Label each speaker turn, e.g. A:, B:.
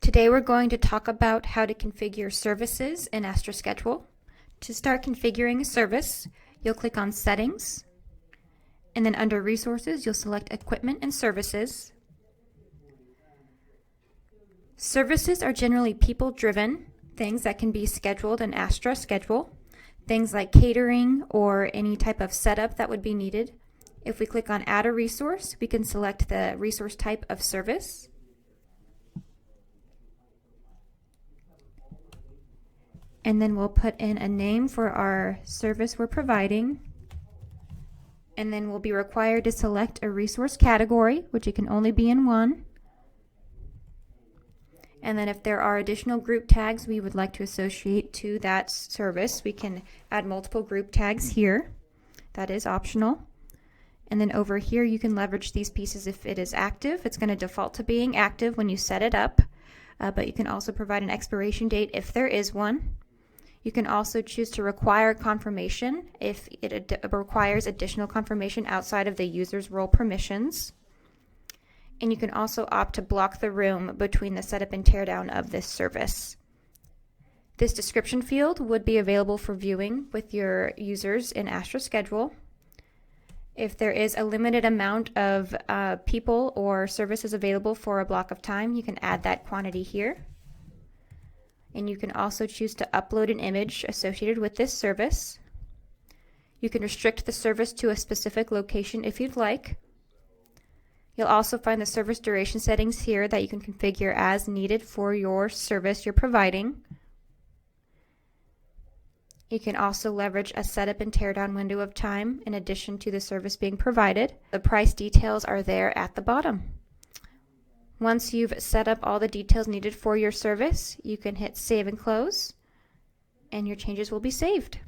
A: Today we're going to talk about how to configure services in Astra Schedule. To start configuring a service, you'll click on Settings, and then under Resources, you'll select Equipment and Services. Services are generally people-driven things that can be scheduled in Astra Schedule, things like catering or any type of setup that would be needed. If we click on Add a Resource, we can select the resource type of service. And then we'll put in a name for our service we're providing. And then we'll be required to select a resource category, which it can only be in one. And then if there are additional group tags we would like to associate to that service, we can add multiple group tags here. That is optional. And then over here you can leverage these pieces if it is active. It's going to default to being active when you set it up, but you can also provide an expiration date if there is one. You can also choose to require confirmation if it requires additional confirmation outside of the user's role permissions. And you can also opt to block the room between the setup and teardown of this service. This description field would be available for viewing with your users in Astra Schedule. If there is a limited amount of people or services available for a block of time, you can add that quantity here. And you can also choose to upload an image associated with this service. You can restrict the service to a specific location if you'd like. You'll also find the service duration settings here that you can configure as needed for your service you're providing. You can also leverage a setup and teardown window of time in addition to the service being provided. The price details are there at the bottom. Once you've set up all the details needed for your service, you can hit Save and Close, and your changes will be saved.